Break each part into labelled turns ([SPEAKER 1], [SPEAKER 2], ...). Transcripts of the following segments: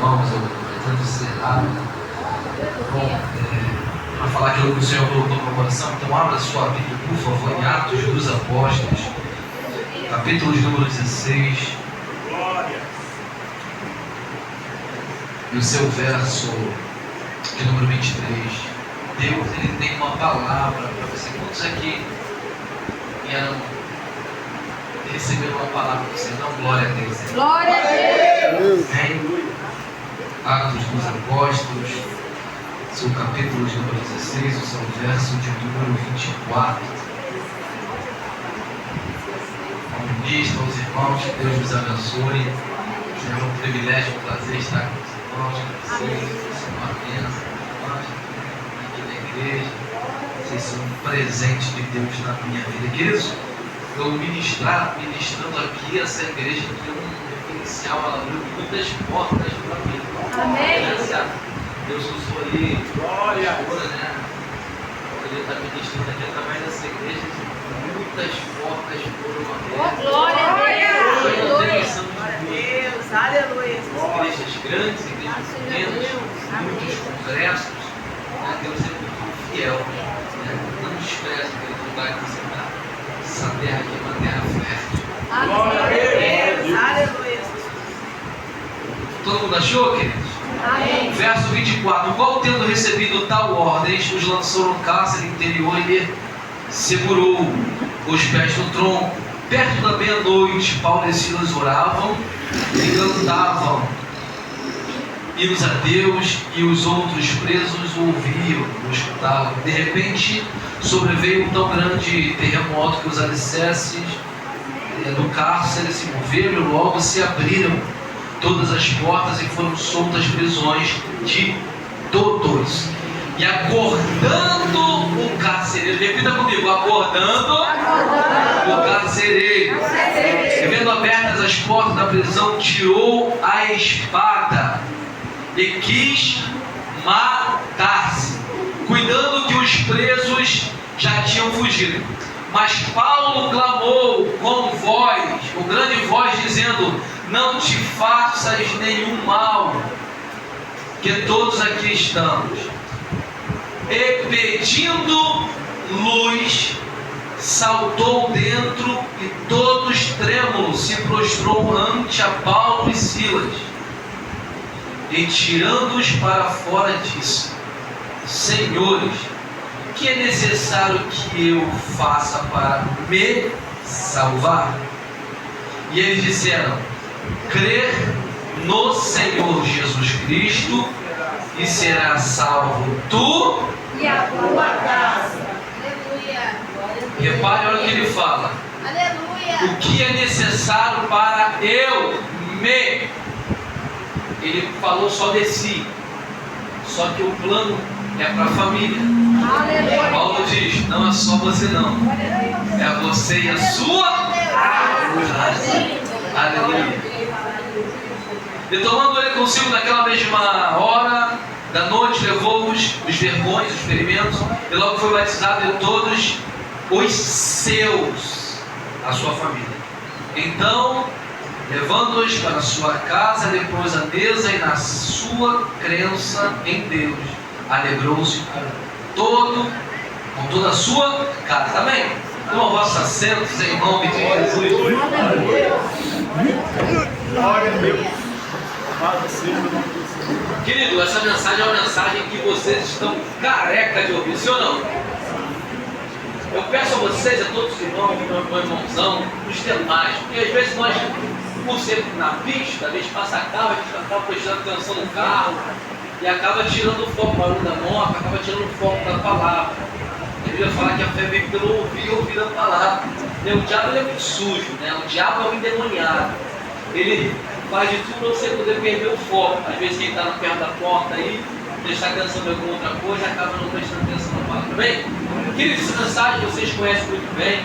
[SPEAKER 1] irmãos, eu pretendo ser rápido. Bom, para falar aquilo que o Senhor colocou no meu coração, então abra sua Bíblia, por favor, em Atos dos Apóstolos, capítulo de número 16. E o seu verso de número 23. Deus, Ele tem uma palavra para você. Quantos aqui receberam uma palavra para você? Não, glória a Deus.
[SPEAKER 2] Glória a Deus.
[SPEAKER 1] Atos dos Apóstolos, seu capítulo de número 16, o seu verso de número 24. Bom dia aos irmãos, que Deus os abençoe. É um privilégio, um prazer estar com os irmãos, com vocês. Vocês são uma bênção, irmãos, aqui na igreja. Vocês são um presente de Deus na minha vida. Queridos, eu ministrando aqui, essa igreja tem um referencial, ela abriu muitas portas para mim.
[SPEAKER 2] Amém.
[SPEAKER 1] Deus usou ali, glória, né? Ele está ministrando aqui através dessa igreja, muitas portas foram abertas.
[SPEAKER 2] Glória a Deus.
[SPEAKER 3] Deus, aleluia.
[SPEAKER 1] Igrejas grandes, igrejas pequenas, muitos congressos, né? Deus é muito fiel, né? Não despreza aquele lugar que você está. Essa terra aqui é uma terra fértil.
[SPEAKER 3] Glória a Deus, aleluia.
[SPEAKER 1] Todo mundo achou, queridos?
[SPEAKER 2] Amém.
[SPEAKER 1] Verso 24: qual tendo recebido tal ordem, os lançou no cárcere interior e lhe segurou os pés no tronco. Perto da meia-noite, Paulo e Silas oravam e cantavam hinos a Deus, e os outros presos ouviam, escutavam. De repente, sobreveio um tão grande terremoto que os alicerces do cárcere se moveram e logo se abriram todas as portas e foram soltas prisões de todos. E acordando o carcereiro, repita comigo, acordando o carcereiro, e vendo abertas as portas da prisão, tirou a espada e quis matar-se, cuidando que os presos já tinham fugido. Mas Paulo clamou com grande voz, dizendo: não te faças nenhum mal, que todos aqui estamos. E pedindo luz, saltou dentro e todos trêmulos se prostrou ante a Paulo e Silas. E tirando-os para fora disse: senhores, o que é necessário que eu faça para me salvar? E eles disseram: crer no Senhor Jesus Cristo e será salvo tu
[SPEAKER 2] E a tua casa. Aleluia.
[SPEAKER 1] Repare, olha o que ele fala.
[SPEAKER 2] Aleluia.
[SPEAKER 1] O que é necessário para eu me... Ele falou só de si. Só que o plano é para a família.
[SPEAKER 2] Aleluia.
[SPEAKER 1] Paulo diz: não é só você não. É você e a sua casa. Aleluia. E tomando ele consigo naquela mesma hora da noite, levou-os os vergões, os ferimentos, e logo foi batizado de todos os seus, a sua família. Então, levando-os para a sua casa, ele pôs a mesa e na sua crença em Deus, alegrou-se com toda a sua casa. Amém? Tomam vossos assentos em nome de Jesus.
[SPEAKER 4] Glória a Deus.
[SPEAKER 1] Querido, essa mensagem é uma mensagem que vocês estão careca de ouvir, sim ou não? Eu peço a vocês, a todos os irmãos, meu irmãozão, os demais, porque às vezes nós, por ser na pista, a gente passa carro, a gente acaba prestando atenção no carro e acaba tirando o foco do barulho da moto, acaba tirando o foco da palavra. Eu queria falar que a fé vem pelo ouvir a palavra. O diabo ele é muito sujo, né? O diabo é um endemoniado. Ele faz de tudo para você poder perder o foco. Às vezes quem está perto da porta aí, prestar atenção em alguma outra coisa, acaba não prestando atenção na palavra. Bem, queridos, essa mensagem vocês conhecem muito bem.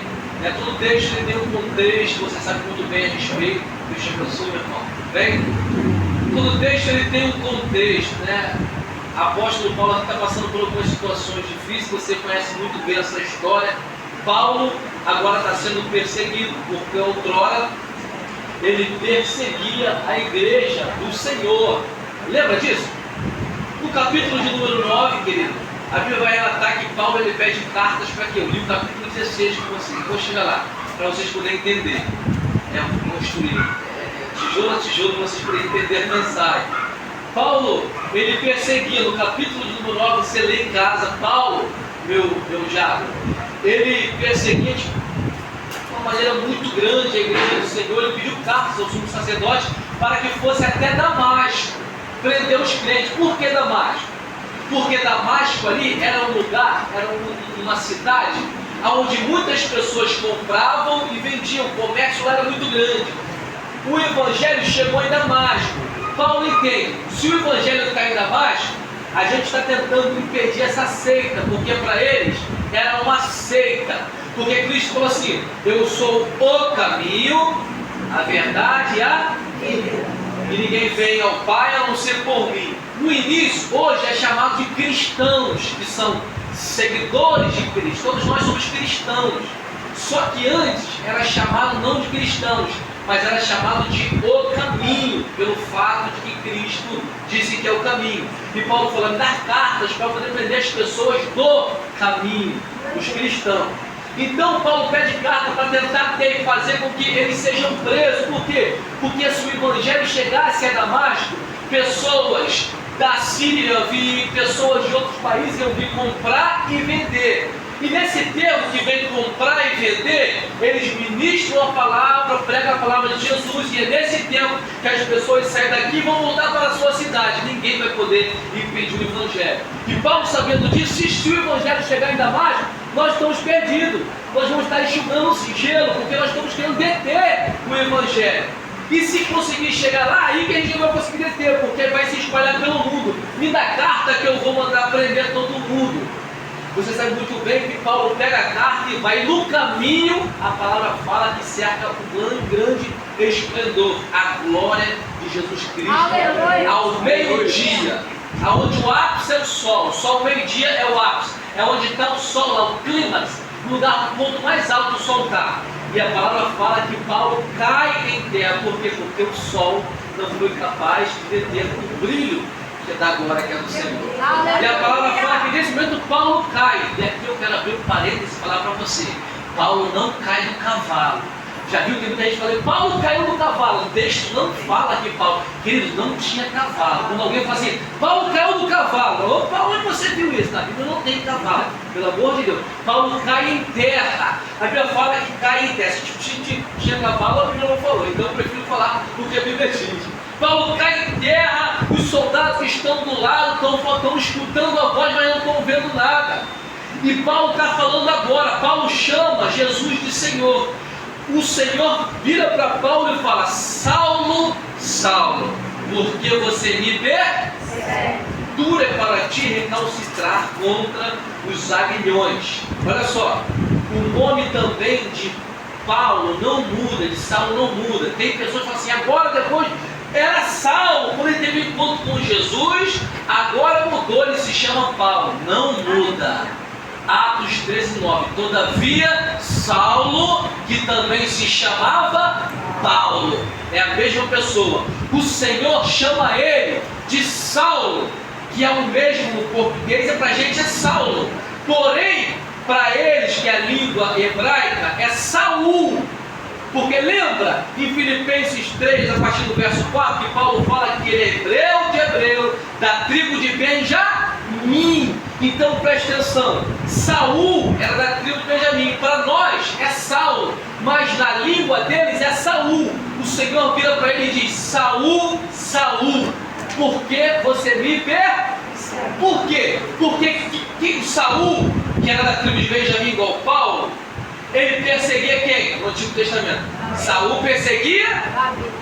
[SPEAKER 1] Todo texto ele tem um contexto, você sabe muito bem a respeito. Deus te abençoe, meu irmão. Bem, todo texto ele tem um contexto, né? Apóstolo Paulo está passando por algumas situações difíceis, você conhece muito bem essa história. Paulo agora está sendo perseguido, porque outrora ele perseguia a igreja do Senhor. Lembra disso? No capítulo de número 9, querido, a Bíblia vai relatar que Paulo ele pede cartas para quê? Eu li o capítulo 16 com vocês, vou chegar lá, para vocês poderem entender. Construir tijolo a tijolo, vocês poderem entender a mensagem. Paulo, ele perseguia, no capítulo de número 9, você lê em casa, Paulo, meu diabo, ele perseguia de uma maneira muito grande a igreja do Senhor. Ele pediu cartas ao sumo sacerdote para que fosse até Damasco prender os crentes. Por que Damasco? Porque Damasco ali era um lugar, era uma cidade onde muitas pessoas compravam e vendiam, o comércio lá era muito grande. O evangelho chegou em Damasco. Paulo entende, se o evangelho está em Damasco, a gente está tentando impedir essa seita, porque para eles era uma seita. Porque Cristo falou assim: eu sou o caminho, a verdade e a vida. E ninguém vem ao Pai a não ser por mim. No início, hoje é chamado de cristãos, que são seguidores de Cristo. Todos nós somos cristãos. Só que antes era chamado não de cristãos, mas era chamado de o caminho, pelo fato de que Cristo disse que é o caminho. E Paulo falou: me dar cartas para poder prender as pessoas do caminho, os cristãos. Então Paulo pede carta para tentar fazer com que eles sejam presos. Por quê? Porque se o evangelho chegasse a Damasco, pessoas da Síria vinham, pessoas de outros países iam vir comprar e vender. E nesse termo que vem comprar e vender, eles ministram a palavra, pregam a palavra de Jesus. E é nesse tempo que as pessoas saem daqui e vão voltar para a sua cidade. Ninguém vai poder impedir o evangelho. E Paulo, sabendo disso, se o evangelho chegar em Damasco, nós estamos perdidos. Nós vamos estar enxugando o gelo, porque nós estamos querendo deter o evangelho. E se conseguir chegar lá, aí que a gente não vai conseguir deter, porque vai se espalhar pelo mundo. Me dá carta que eu vou mandar prender todo mundo. Você sabe muito bem que Paulo pega a carta e vai no caminho. A palavra fala que cerca um grande esplendor, a glória de Jesus Cristo.
[SPEAKER 2] Aleluia.
[SPEAKER 1] Ao meio-dia, aonde o ápice é o sol. Só o meio-dia é o ápice, é onde está o sol lá, o clímax, no lugar, no ponto mais alto o sol está. E a palavra fala que Paulo cai em terra. Por quê? Porque o sol não foi capaz de deter o brilho que é da glória que é do Senhor.
[SPEAKER 2] Aleluia.
[SPEAKER 1] E a palavra fala que nesse momento Paulo cai. E aqui eu quero abrir um parênteses e falar para você: Paulo não cai do cavalo. Já viu que muita gente fala: Paulo caiu do cavalo. O texto não fala que Paulo, queridos, não tinha cavalo. Quando alguém fala assim: Paulo caiu do cavalo. Opa, onde você viu isso? Na Bíblia não tem cavalo, pelo amor de Deus. Paulo cai em terra. A Bíblia fala que cai em terra. Se tinha cavalo, a Bíblia não falou. Então eu prefiro falar o que a Bíblia diz. Paulo cai em terra. Os soldados que estão do lado estão escutando a voz, mas não estão vendo nada. E Paulo está falando agora. Paulo chama Jesus de Senhor. O Senhor vira para Paulo e fala: Saulo, Saulo, por que você me persegue? Duro é para ti recalcitrar contra os aguilhões. Olha só, o nome também de Paulo não muda, de Saulo não muda. Tem pessoas que falam assim: agora depois era Saulo, quando ele teve encontro com Jesus, agora mudou, ele se chama Paulo. Não muda. Atos 13:9. Todavia, Saulo, que também se chamava Paulo, é a mesma pessoa. O Senhor chama ele de Saulo, que é o mesmo no português, para a gente é Saulo. Porém, para eles, que é a língua hebraica, é Saul. Porque lembra em Filipenses 3, a partir do verso 4, que Paulo fala que ele é hebreu de hebreu, da tribo de Benjamim. Então preste atenção, Saul era da tribo de Benjamim, para nós é Saulo, mas na língua deles é Saul. O Senhor vira para ele e diz: Saul, Saul, por que você me persegue? Por quê? Porque que Saul, que era da tribo de Benjamim igual Paulo, ele perseguia quem? No Antigo Testamento. Saul perseguia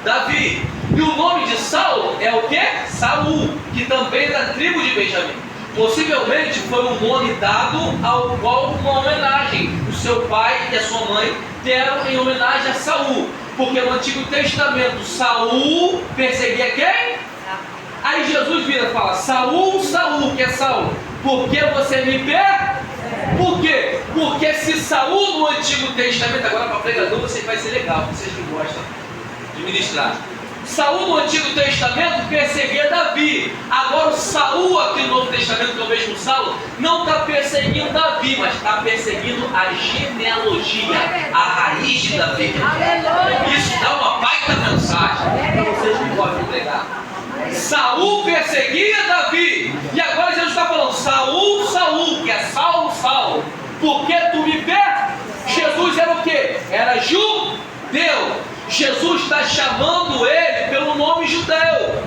[SPEAKER 1] Davi. E o nome de Saulo é o que? Saul, que também é da tribo de Benjamim. Possivelmente foi um nome dado ao qual uma homenagem. O seu pai e a sua mãe deram em homenagem a Saul. Porque no Antigo Testamento Saul perseguia quem? Aí Jesus vira e fala: Saul, Saul, que é Saulo, por que você me persegue? Por quê? Porque se Saul no Antigo Testamento, agora para pregador você vai ser legal, vocês que gostam de ministrar. Saul no Antigo Testamento perseguia Davi. Agora o Saul aqui no Novo Testamento, que é o mesmo Saulo, não está perseguindo Davi, mas está perseguindo a genealogia, a raiz de Davi.
[SPEAKER 2] Aleluia.
[SPEAKER 1] Isso dá uma baita mensagem para vocês que podem pregar. Saul perseguia Davi. E agora Jesus está falando, Saul, Saul, que é Saulo, Saulo, porque tu me persegues? Jesus era o quê? Era judeu. Jesus está chamando ele pelo nome judeu.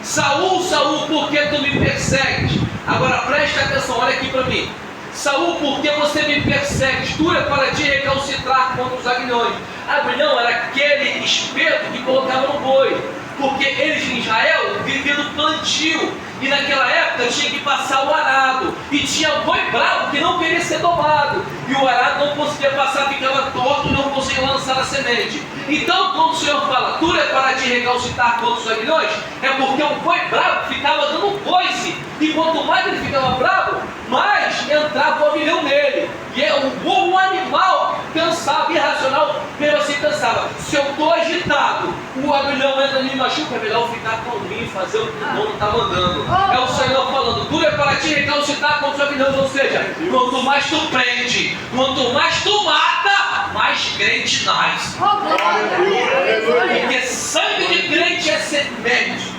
[SPEAKER 1] Saul, Saul, por que tu me persegues? Agora preste atenção, olha aqui para mim. Saul, por que você me persegue? Tu é para te recalcitrar contra os aguilhões. Aguilhão era aquele espeto que colocava no boi, porque eles em Israel viviam no plantio, e naquela época tinha que passar o arado, e tinha boi bravo que não queria ser domado, e o arado não conseguia passar, ficava torto e não conseguia lançar a semente. Então quando o Senhor fala, tu é para te recalcitar contra os aguilhões, é porque o boi bravo ficava dando coice, e quanto mais ele ficava bravo, mais entrava o aguilhão nele. E é um animal pensava, irracional, mesmo assim pensava, se eu estou agitado, o aguilhão entra e me machuca, é melhor ficar calminho e fazer o que o dono está mandando. É o Senhor falando, tu é para te recalcitar contra os aguilhões, ou seja, quanto mais tu prende, quanto mais tu mata, mais crente nasce. Porque sangue de crente é semente.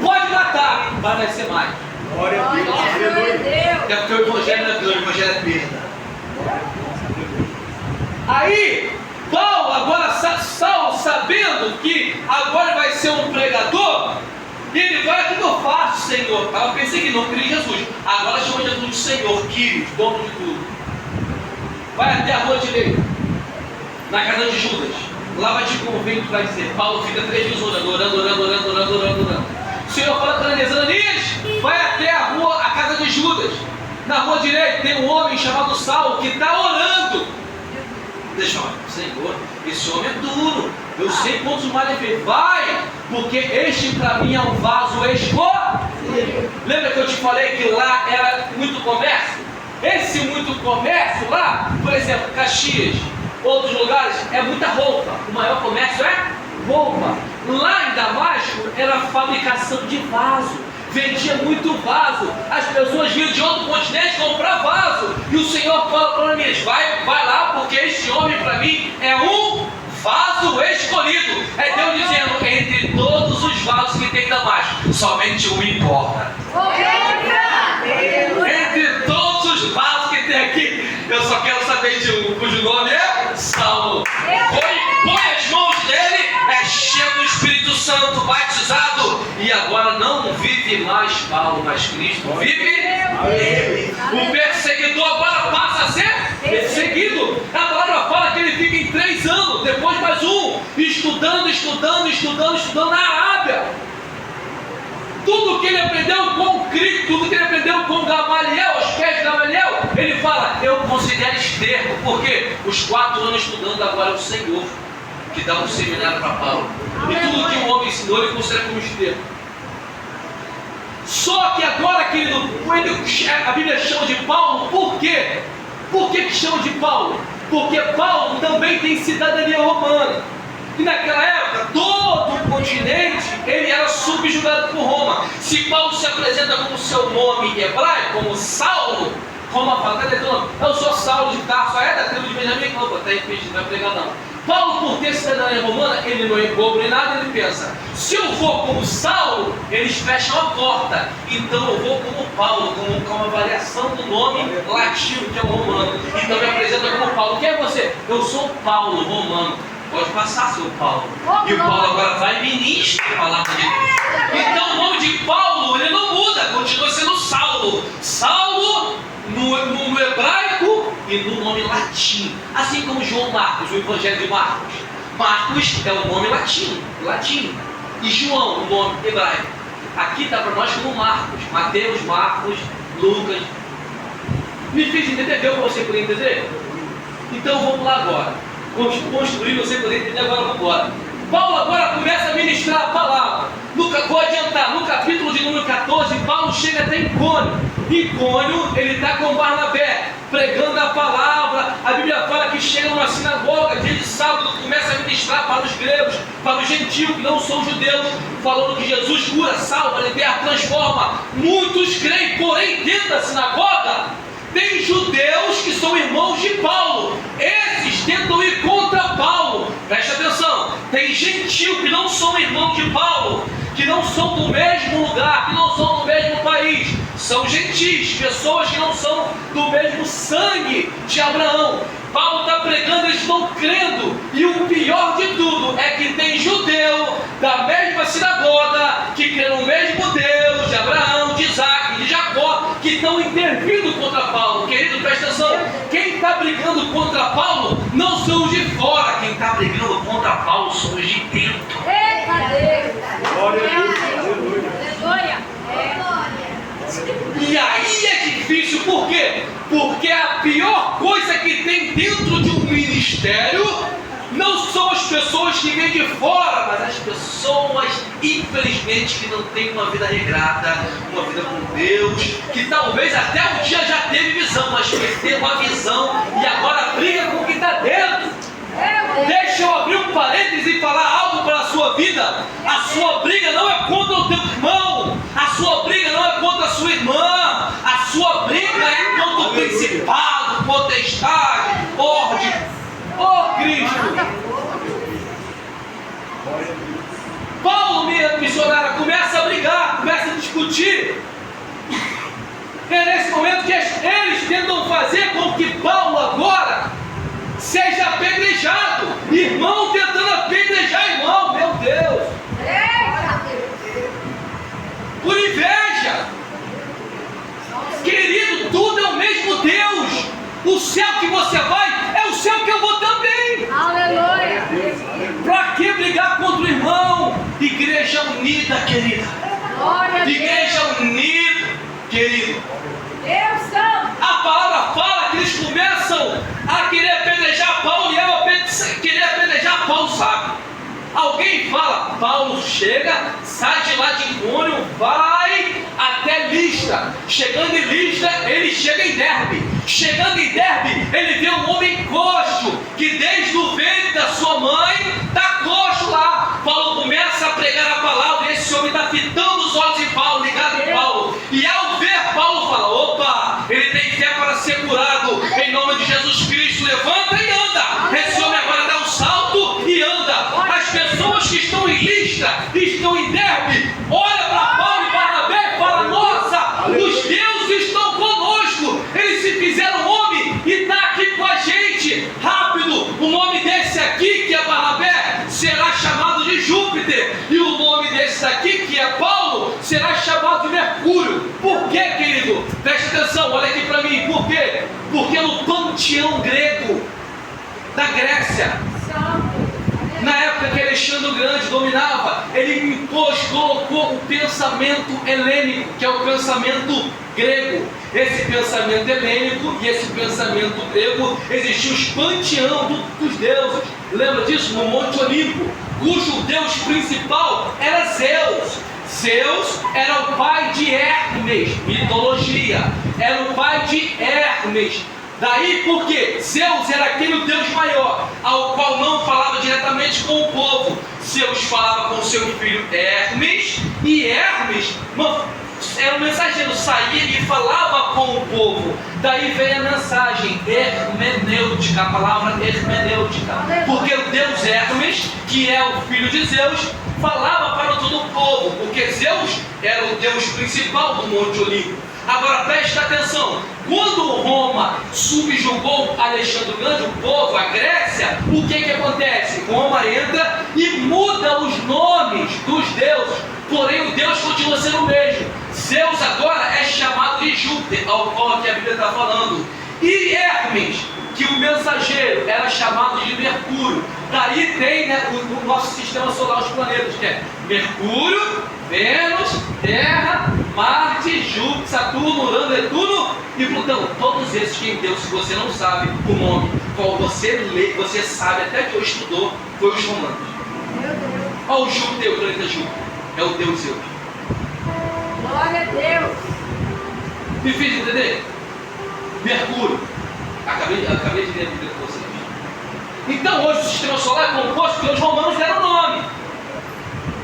[SPEAKER 1] Pode matar, vai nascer mais.
[SPEAKER 2] Glória a Deus.
[SPEAKER 1] É porque o evangelho não é dor, o evangelho é perda. Aí, Paulo, agora Saulo, sabendo que agora vai ser um pregador, ele vai, o que eu faço, Senhor? Estava perseguindo, não queria Jesus. Agora chama Jesus de Senhor, Quírios, dono de tudo. Vai até a rua direita, na casa de Judas. Lá vai te convém, tu vai dizer, Paulo fica 3 dias orando. O Senhor fala para Ananias, vai até a rua, a casa de Judas. Na rua direita tem um homem chamado Saulo que está orando. Deixa eu falar, Senhor, esse homem é duro. Eu sei quantos males ele fez. Vai, porque este para mim é um vaso escolhido. Lembra que eu te falei que lá era muito comércio? Esse muito comércio lá, por exemplo, Caxias, outros lugares, é muita roupa. O maior comércio é roupa. Lá em Damasco era fabricação de vaso. Vendia muito vaso. As pessoas vinham de outro continente comprar vaso. E o Senhor fala para Ananias, vai lá, porque este homem para mim é um vaso escolhido. É Deus dizendo, entre todos os vasos que tem em Damasco, somente um importa. Entre todos os vasos que tem aqui, eu só quero saber de um, cujo nome é Saulo. Põe as mãos dele, é cheio do Espírito Santo, batizado, e agora não vive mais Paulo, mas Cristo vive nele. O perseguidor agora passa a ser perseguido. A palavra fala que ele fica em 3 anos, depois mais um, estudando na Arábia. Tudo que ele aprendeu com Cristo, tudo que ele aprendeu com Gamaliel, aos pés de Gamaliel, ele fala, eu considero esterco, porque os 4 anos estudando agora é o Senhor que dá um seminário para Paulo. E tudo que o homem ensinou, ele considera como esterco. Só que agora, querido, a Bíblia chama de Paulo, por quê? Por que chama de Paulo? Porque Paulo também tem cidadania romana. E naquela época, todo o continente, ele era subjugado por Roma. Se Paulo se apresenta como seu nome hebraico, como Saulo, Roma fala, cadê teu nome? Eu sou Saulo de Tarso, da tribo de Benjamim, não, está impedido, não vai pregar não. Paulo, por ter cidadania romana, ele não é bobo nem nada, ele pensa, se eu vou como Saulo, eles fecham a porta, então eu vou como Paulo, com uma variação do nome latino, que é o romano. Então me apresenta como Paulo. Quem é você? Eu sou Paulo, romano. Pode passar, seu Paulo. E o Paulo agora vai ministrar a palavra de Deus. Então o nome de Paulo, ele não muda, continua sendo Saulo. Saulo no hebraico e no nome latino. Assim como João Marcos, o Evangelho de Marcos. Marcos é o nome latino. E João, o nome hebraico. Aqui está para nós como Marcos. Mateus, Marcos, Lucas. Me fiz entender? Deu para você poder entender? Então vamos lá agora. Vamos construir, você poder entender, agora vamos embora. Paulo agora começa a ministrar a palavra. Vou adiantar, no capítulo de número 14, Paulo chega chega até Icônio. Icônio, ele está com Barnabé, pregando a palavra. A Bíblia fala que chega numa sinagoga, dia de sábado, começa a ministrar para os gregos, para os gentios que não são judeus, falando que Jesus cura, salva, liberta, transforma. Muitos creem, porém, dentro da sinagoga, tem judeus que são irmãos de Paulo. Esses tentam ir contra Paulo. Preste atenção. Tem gentil que não são irmãos de Paulo, que não são do mesmo lugar, que não são do mesmo país. São gentis, pessoas que não são do mesmo sangue de Abraão. Paulo está pregando, eles estão crendo. E o pior de tudo é que tem judeu da mesma sinagoga, que crê no mesmo Deus de Abraão, de Isaac, de Jacó, que estão intervindo contra Paulo. Querido, presta atenção. Quem está brigando contra Paulo não são os de fora. Quem está brigando contra Paulo são os de dentro.
[SPEAKER 2] Eita Deus!
[SPEAKER 3] Glória a Deus!
[SPEAKER 2] Aleluia!
[SPEAKER 1] E aí é difícil, por quê? Porque a pior coisa que tem dentro de um ministério não são as pessoas que vêm de fora, mas as pessoas, infelizmente, que não têm uma vida regrada, uma vida com Deus, que talvez até um dia já teve visão, mas perdeu a visão e agora briga com o que está dentro. Deixa eu abrir um parênteses e falar algo para a sua vida. A sua briga não é contra o teu irmão, a sua briga não é contra a sua irmã, a sua briga é contra o principado, potestade, ordem. Oh Cristo! Paulo, minha missionária, começa a brigar, começa a discutir. É nesse momento que eles tentam fazer com que Paulo agora seja apedrejado. Irmão tentando apedrejar irmão, meu Deus! Por inveja. Querido, tudo é o mesmo Deus. O céu que você vai é o céu que eu vou também.
[SPEAKER 2] Aleluia!
[SPEAKER 1] Para que brigar contra o irmão? Igreja unida, querida.
[SPEAKER 2] Glória a Deus!
[SPEAKER 1] Igreja unida, querido.
[SPEAKER 2] Deus Santo!
[SPEAKER 1] A palavra fala que eles começam a querer apedrejar Paulo e ao querer apedrejar Paulo, sabe? Alguém fala, Paulo chega, sai de lá de Icônio, vai até Listra. Chegando em Listra, ele chega em Derbe. Chegando em Derbe, ele vê um homem coxo, que desde o ventre da sua mãe está coxo lá. Paulo começa a pregar a palavra e esse homem está fitando os olhos em Paulo, ligado em Paulo. E ao ver Paulo, fala, opa, ele tem fé para ser curado. Em nome de Jesus Cristo, levanta e anda. Esse homem agora dá um salto e anda. As pessoas que estão em Listra, estão em Derbe, olha para Paulo e Barnabé e fala, nossa, os deuses estão conosco. Eles se fizeram homem e está aqui com a gente. Rápido, o nome desse aqui, que é Barnabé, será chamado de Júpiter. E o nome desse daqui, que é Paulo, será chamado de Mercúrio. Por quê, querido? Preste atenção, olha aqui para mim. Por quê? Porque no panteão grego da Grécia, na época que Alexandre o Grande dominava, ele impôs, colocou o pensamento helênico, que é o pensamento grego. Esse pensamento helênico e esse pensamento grego, existia os panteão dos deuses. Lembra disso? No Monte Olimpo, cujo deus principal era Zeus. Zeus era o pai de Hermes, mitologia, era o pai de Hermes. Daí porque Zeus era aquele Deus maior, ao qual não falava diretamente com o povo. Zeus falava com seu filho Hermes, e Hermes era um mensageiro, saía e falava com o povo. Daí vem a mensagem hermenêutica, a palavra hermenêutica, porque o Deus Hermes, que é o filho de Zeus, falava para todo o povo, porque Zeus era o Deus principal do Monte Olimpo. Agora preste atenção, quando Roma subjugou Alexandre o Grande, o povo, a Grécia, o que acontece? Roma entra e muda os nomes dos deuses, porém o Deus continua sendo o mesmo. Zeus agora é chamado de Júpiter, ao qual aqui a Bíblia está falando, e Hermes, que o mensageiro era chamado de Mercúrio. Daí tem, né, o nosso sistema solar, os planetas, que é Mercúrio, Vênus, Terra, Marte, Júpiter, Saturno, Urano, Netuno e Plutão. Todos esses, quem deu, se você não sabe o nome, qual você lê, você sabe, até que eu estudou, foi os romanos. Olha o Júpiter, o planeta Júpiter, é o Deus Zeus.
[SPEAKER 2] Glória a Deus!
[SPEAKER 1] Me fiz entender? Mercúrio. Acabei de ler a Bíblia com vocês. Então hoje o sistema solar é composto porque os romanos deram nome.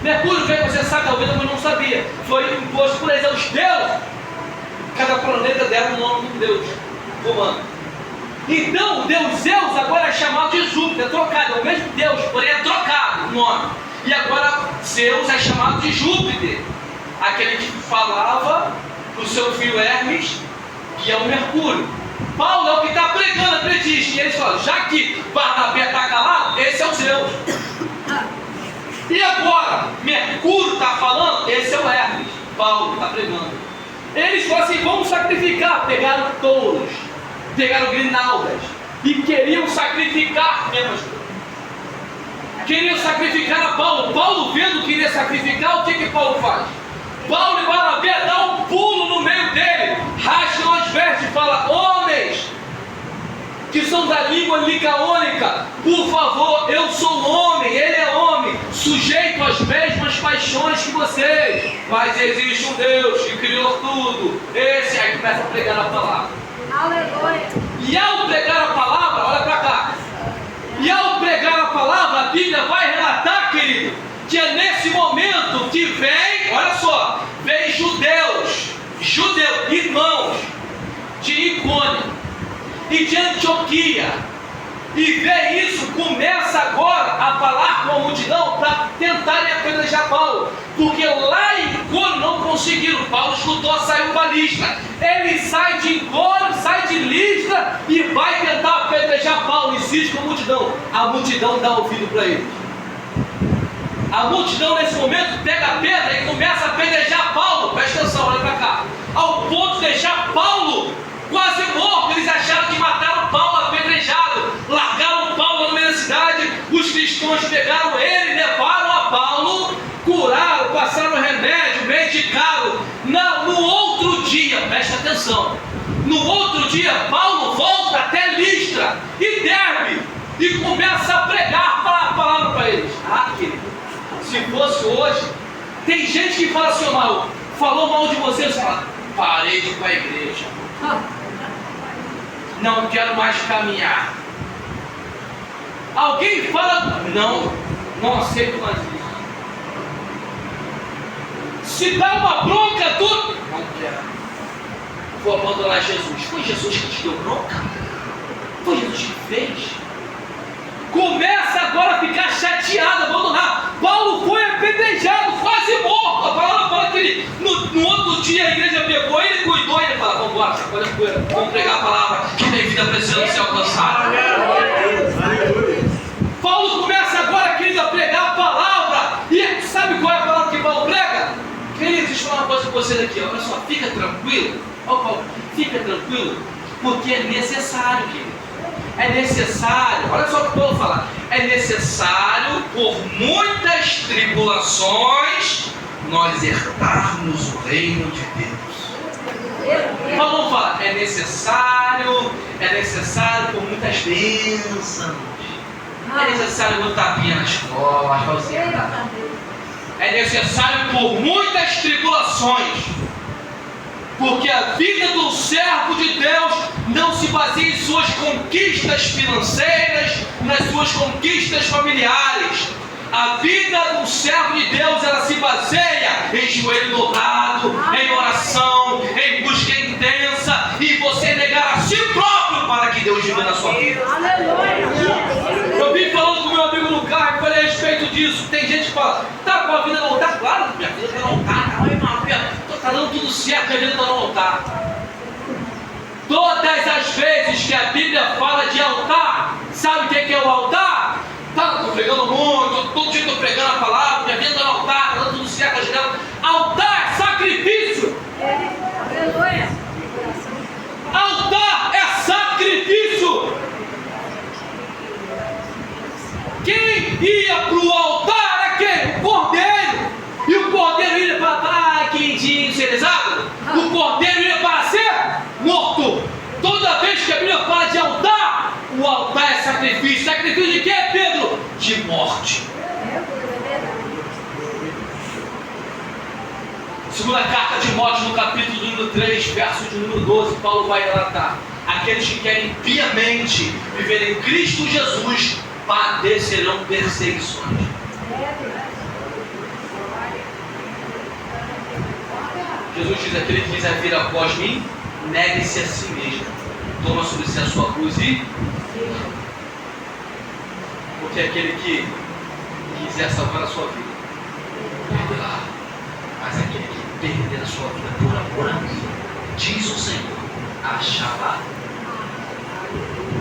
[SPEAKER 1] Mercúrio veio, você sabe, talvez eu não sabia. Foi imposto por eles, os deuses. Cada planeta deram o nome de um deus romano. Então o deus Zeus agora é chamado de Júpiter, é trocado, é o mesmo deus, porém é trocado o nome. E agora Zeus é chamado de Júpiter, aquele que falava para o seu filho Hermes, que é o Mercúrio. Paulo é o que está pregando, acredite. E eles falam, já que Barnabé está calado, esse é o Zeus. E agora, Mercúrio está falando, esse é o Hermes. Paulo está pregando. Eles falam assim, vamos sacrificar. Pegaram touros, pegaram grinaldas e queriam sacrificar mesmo. Queriam sacrificar a Paulo. Paulo, vendo que iria sacrificar, o que Paulo faz? Paulo e Barnabé dão um pulo no meio dele, rasgam as vestes e falam, homens que são da língua licaônica, por favor, eu sou homem, ele é homem, sujeito às mesmas paixões que vocês, mas existe um Deus que criou tudo. Esse aí começa a pregar a palavra.
[SPEAKER 2] Aleluia.
[SPEAKER 1] E ao pregar a palavra, olha para cá, e ao pregar a palavra, a Bíblia vai relatar, querido, que é nesse momento que vem, olha só, vem judeus, irmãos de Icônio e de Antioquia, e vê isso, começa agora a falar com a multidão para tentarem apedrejar Paulo, porque lá em Icônio não conseguiram. Paulo escutou, saiu para Listra, ele sai de Icônio, sai de Listra e vai tentar apedrejar Paulo, insiste com a multidão dá ouvido para ele. A multidão nesse momento pega a pedra e começa a apedrejar Paulo, presta atenção, olha para cá, ao ponto de deixar Paulo quase morto. Eles acharam que mataram Paulo apedrejado, largaram Paulo no meio da cidade. Os cristãos pegaram ele, levaram a Paulo, curaram, passaram remédio, medicaram. No outro dia, presta atenção, no outro dia Paulo volta até Listra e Derbe e começa a pregar a palavra para eles. Querido, se fosse hoje, tem gente que fala assim, falou mal de você, você fala, parei de ir para a igreja, não quero mais caminhar. Alguém fala, não aceito mais isso. Se dá uma bronca, tudo, não quero, vou abandonar Jesus. Foi Jesus que te deu bronca? Foi Jesus que fez? Começa agora a ficar chateado, abandonar. Paulo foi apedrejado, quase morto. A palavra fala que ele, no outro dia a igreja pegou ele, cuidou, e ele fala, vamos embora, sacode a poeira, vamos pregar a palavra, que tem vida precisando ser alcançada. Paulo começa agora, querido, a pregar a palavra. E sabe qual é a palavra que Paulo prega? Querido, deixa eu falar uma coisa com vocês aqui, olha só, fica tranquilo. Paulo, fica tranquilo, porque é necessário, querido. É necessário, olha só o que Paulo fala, é necessário, por muitas tribulações, nós herdarmos o reino de Deus. Paulo fala, é necessário por muitas bênçãos, é necessário um tapinha nas costas, para você herdar. É necessário por muitas tribulações, porque a vida do servo de Deus não se baseia em suas conquistas financeiras, nas suas conquistas familiares. A vida do servo de Deus, ela se baseia em joelho dobrado, em oração, em busca intensa, e você negar a si próprio para que Deus viva na sua vida. Eu vim falando com meu amigo no carro e falei a respeito disso. Tem gente que fala, tá com a vida no altar? Claro, minha vida está no altar. Está dando tudo certo, minha vida está no altar. Todas as vezes que a Bíblia fala de altar, sabe o que é o altar? Estou pregando muito, todo dia estou pregando a palavra, minha vida está no altar, está dando tudo certo, ajudando. Altar é sacrifício.
[SPEAKER 2] Aleluia.
[SPEAKER 1] Altar é sacrifício. Quem ia para o altar era quem? O cordeiro. E o cordeiro ia para queridinho, cerezado. O cordeiro ia para ser morto. Toda vez que a Bíblia fala de altar, o altar é sacrifício. Sacrifício de quê, Pedro? De morte. Segunda carta de Timóteo, no capítulo número 3, verso de número 12, Paulo vai relatar: aqueles que querem piamente viver em Cristo Jesus padecerão perseguições. Jesus diz: aquele que quiser vir após mim, negue-se a si mesmo, toma sobre si a sua cruz e... Porque aquele que quiser salvar a sua vida, perderá. Mas aquele que perder a sua vida por amor a mim, diz o Senhor, achará.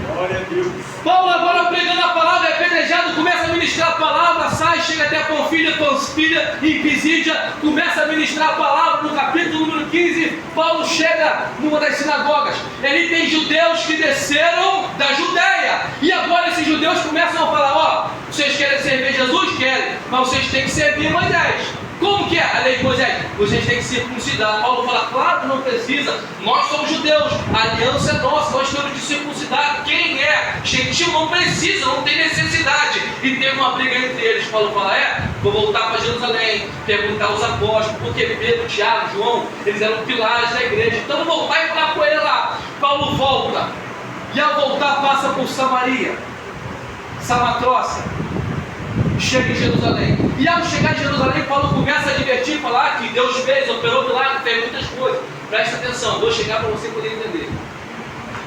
[SPEAKER 1] Glória a Deus. Paulo agora pregando a palavra, é apedrejado, começa a ministrar a palavra, sai, chega até a Panfilha e Pisídia, começa a ministrar a palavra. No capítulo número 15, Paulo chega numa das sinagogas. Ele tem judeus que desceram da Judéia, e agora esses judeus começam a falar: ó, vocês querem servir Jesus? Querem, mas vocês têm que servir Moisés. Como que é a lei de Moisés? Vocês têm que circuncidar. Paulo fala: claro que não precisa, nós somos judeus, a aliança é nossa, nós temos que circuncidar. Quem é gentil não precisa, não tem necessidade. E teve uma briga entre eles. Paulo fala: vou voltar para Jerusalém, perguntar aos apóstolos, porque Pedro, Tiago, João, eles eram pilares da igreja, então vou voltar e falar com ele lá. Paulo volta, e ao voltar passa por Samaria, Samatroça, chega em Jerusalém. E ao chegar em Jerusalém, Paulo começa a advertir e falar que Deus fez, operou milagre, fez muitas coisas. Presta atenção, vou chegar para você poder entender.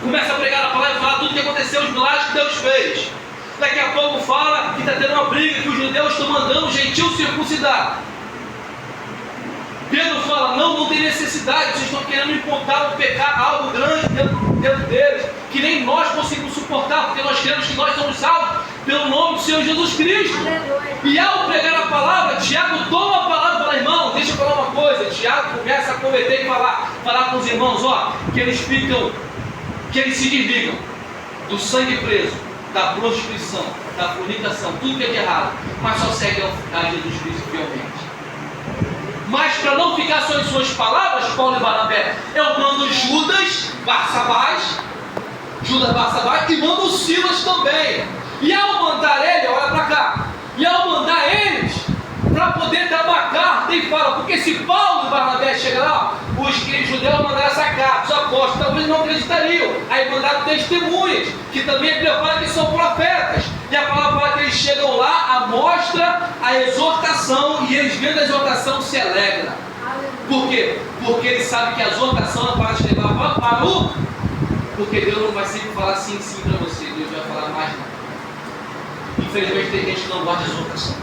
[SPEAKER 1] Começa a pregar a palavra e falar tudo o que aconteceu, os milagres que Deus fez. Daqui a pouco fala que está tendo uma briga, que os judeus estão mandando o gentil circuncidar. Pedro fala: não tem necessidade, vocês estão querendo imputar um pecado, algo grande dentro deles, que nem nós conseguimos suportar, porque nós queremos que nós somos salvos pelo nome do Senhor Jesus Cristo. Aleluia. E ao pregar a palavra, Tiago toma a palavra e fala: irmão, deixa eu falar uma coisa. Tiago começa a converter e falar com os irmãos, ó, que eles se desligam do sangue preso, da prostituição, da fornicação, tudo que é de errado, mas só seguem a Jesus Cristo fielmente. Mas para não ficar só em suas palavras, Paulo e Barnabé, eu mando Judas Barsabás e mando Silas também. E ao mandar ele, olha para cá, e ao mandar eles para poder dar uma carta, e fala: porque se Paulo e Barnabé chegam lá, os judeus mandaram essa carta, os apóstolos talvez não acreditariam. Aí mandaram testemunhas, que também preparam que são profetas. E a palavra fala que eles chegam lá, mostra a exortação, e eles vendo a exortação se alegram. Por quê? Porque eles sabem que a exortação é para te levar para o... Porque Deus não vai sempre falar sim para você, Deus vai falar mais não. Infelizmente tem gente que não gosta de exortação.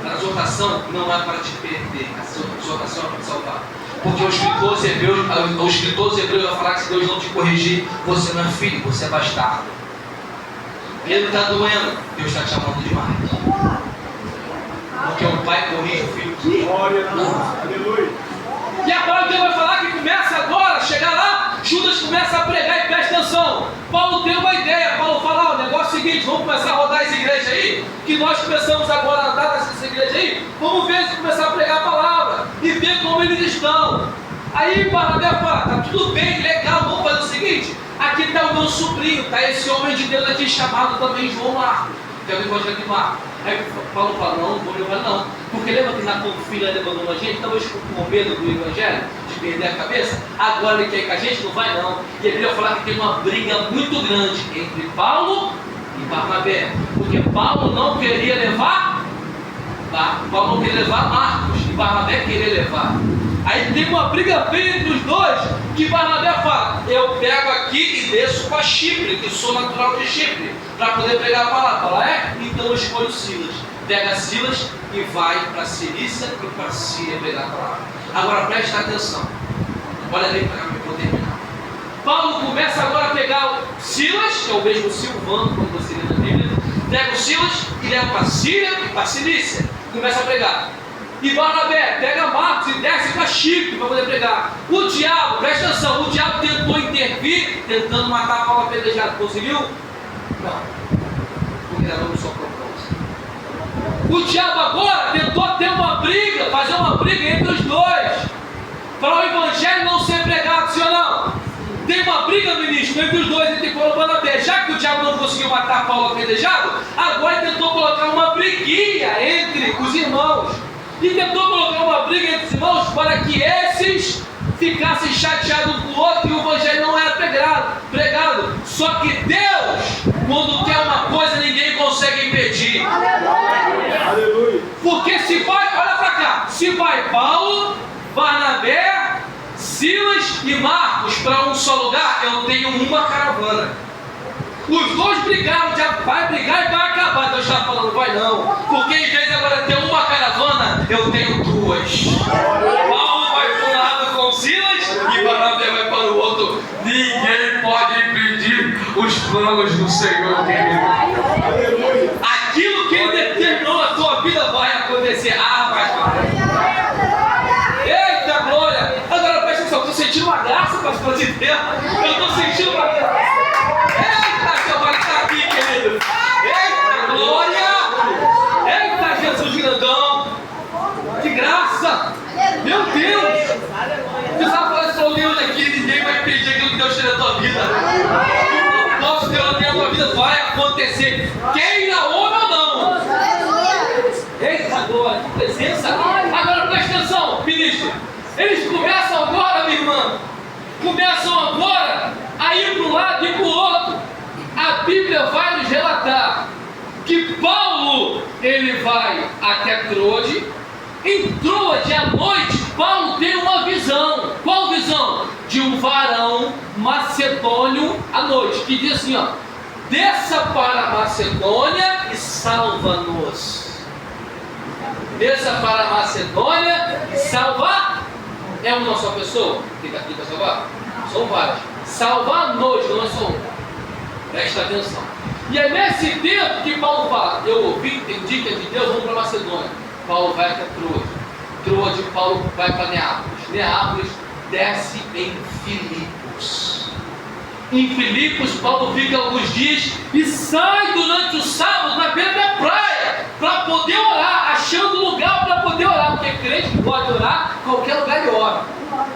[SPEAKER 1] A exortação não é para te perder, a exortação é para te salvar. Porque os escritores hebreus vão falar que se Deus não te corrigir, você não é filho, você é bastardo. Pedro está doendo, Deus está te amando demais. Porque o pai corrige o filho que aleluia. E a palavra de Deus vai falar que começa agora, chegar lá, Judas começa a pregar e presta atenção. Paulo tem uma ideia, Paulo fala: o negócio é o seguinte, vamos começar a rodar as igrejas aí, que nós começamos agora a andar nessas igrejas aí, vamos ver se começar a pregar a palavra e ver como eles estão. Aí Barnabé fala: tá tudo bem, legal, vamos fazer o seguinte, aqui está o meu sobrinho, está esse homem de Deus aqui chamado também João Marcos, que é o evangelho de Marcos. Aí Paulo fala: não vou levar não, porque lembra que na Panfilha ele abandonou a gente, talvez com medo do evangelho, de perder a cabeça, agora ele quer ir com a gente, não vai não. E ele vai falar que tem uma briga muito grande entre Paulo e Barnabé, porque Paulo não queria levar Marcos, e Barnabé queria levar. Aí tem uma briga feia entre os dois, que Barnabé fala: eu pego aqui e desço para Chipre, que sou natural de Chipre, para poder pregar a palavra. Fala: então eu escolho Silas. Pega Silas e vai para Cilícia e para Síria pregar a palavra. Agora preste atenção, olha ali para mim, vou terminar. Paulo começa agora a pegar Silas, que é o mesmo Silvano, quando você lê na Bíblia, pega o Silas e leva para Síria e para Cilícia, começa a pregar. E Barnabé pega Marcos e desce para Chipre para poder pregar. O diabo, presta atenção, o diabo tentou intervir, tentando matar Paulo apedrejado. Conseguiu? Não. Porque era só propósito. O diabo agora tentou ter uma briga, fazer uma briga entre os dois, para o evangelho não ser pregado, sim ou não? Tem uma briga, ministro, entre os dois, entre Paulo e Barnabé. Já que o diabo não conseguiu matar Paulo apedrejado, agora ele tentou colocar uma briguinha entre os irmãos. e tentou colocar uma briga entre os irmãos para que esses ficassem chateados um com o outro e o evangelho não era pregado. Só que Deus, quando quer uma coisa, ninguém consegue impedir.
[SPEAKER 2] Aleluia.
[SPEAKER 1] Porque se vai, olha para cá, se vai Paulo, Barnabé, Silas e Marcos para um só lugar, eu tenho uma caravana. Os dois brigaram, já vai brigar e vai acabar. Deus está falando, vai não. Porque em vez de agora ter uma caravana, eu tenho duas. Paulo vai para um lado com Silas e Barnabé vai para o outro. Ninguém pode impedir os planos do Senhor, querido. Aquilo que Ele determinou na tua vida vai acontecer. Eita glória! Agora presta atenção, eu estou sentindo uma graça, pastor de Deus. Eu estou sentindo uma graça. Eita, seu pai está aqui, querido. Eita glória! Eita, Jesus grandão. Que graça! Meu Deus! Você sabe falar isso hoje aqui, ninguém vai impedir aquilo que Deus tem na tua vida. O nosso Deus tem na tua vida vai acontecer. Queira ou não. Eita glória, que presença! Agora presta atenção, ministro. Eles começam agora, minha irmã. Começam agora a ir para um lado e para o outro. A Bíblia vai nos relatar que Paulo, ele vai até Troade. Em Troade, à noite, Paulo tem uma visão. Qual visão? De um varão macedônio à noite, que diz assim, ó: desça para a Macedônia e salva-nos. Desça para a Macedônia e salva. É uma só pessoa que está aqui para salvar? São vários. Salvar-nos, não é só um. Presta atenção. E é nesse tempo que Paulo fala: eu ouvi, entendi que é de Deus, vamos para a Macedônia. Paulo vai até Troade. Troade, Paulo vai para Neápolis. Neápolis desce em Filipos. Em Filipos, Paulo fica alguns dias e sai durante o sábado na beira da praia para poder orar, achando lugar para poder orar, porque crente pode orar em qualquer lugar e ora.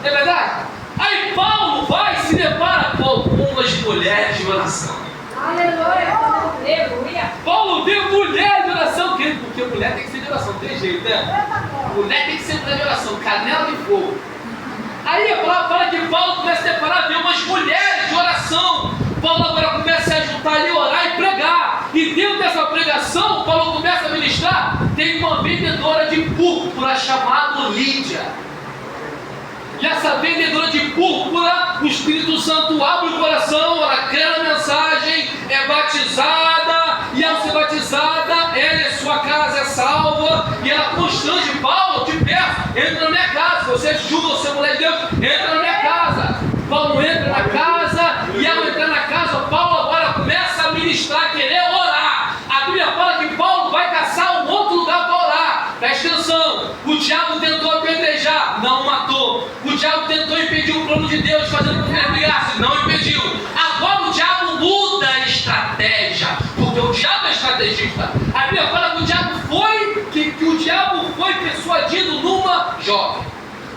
[SPEAKER 1] É verdade? Aí Paulo vai e se depara com algumas mulheres de oração.
[SPEAKER 2] Aleluia.
[SPEAKER 1] Paulo vê mulher de oração, porque mulher tem que ser de oração, tem jeito, né? Mulher tem que ser mulher de oração, canela de fogo. Aí a palavra fala que Paulo começa a deparar, ver umas mulheres de oração. Paulo agora começa a juntar ali, orar e pregar. E dentro dessa pregação, Paulo começa a ministrar. Tem uma vendedora de púrpura chamada Lídia. E essa vendedora de púrpura, o Espírito Santo abre o coração, ela crê na mensagem, é batizada, e ao ser batizada, ela e sua casa é salva, e ela constrange Paulo de pé: entra na minha casa. Você julga você mulher de Deus, entra na minha casa. Paulo entra na casa, e ao entrar na casa, Paulo agora começa a ministrar, querer orar. A Bíblia fala que Paulo vai caçar um outro lugar para orar. Presta atenção, o diabo tentou apedrejar, não matou. O diabo tentou impedir o plano de Deus, fazendo com que ele brigasse, não impediu. Agora o diabo muda a estratégia, porque o diabo é estrategista. A Bíblia fala que o diabo foi persuadido numa jovem.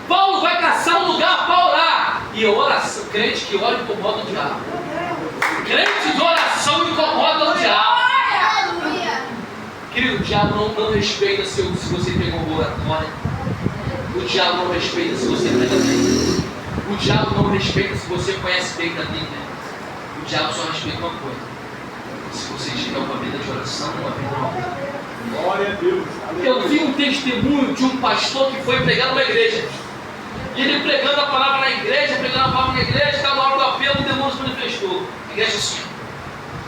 [SPEAKER 1] Paulo vai caçar um lugar para orar. E oração, crente que ora incomoda o diabo. Crente de oração incomoda o diabo. Querido, o diabo não respeita se você pegou um oratório. O diabo não respeita se você prega bem. O diabo não respeita se você conhece bem da Bíblia. O diabo só respeita uma coisa: se você tiver uma vida de oração, uma vida normal.
[SPEAKER 2] Glória a Deus.
[SPEAKER 1] Eu vi um testemunho de um pastor que foi pregar numa igreja. E ele pregando a palavra na igreja, estava na hora do apelo, o demônio se manifestou. A igreja assim,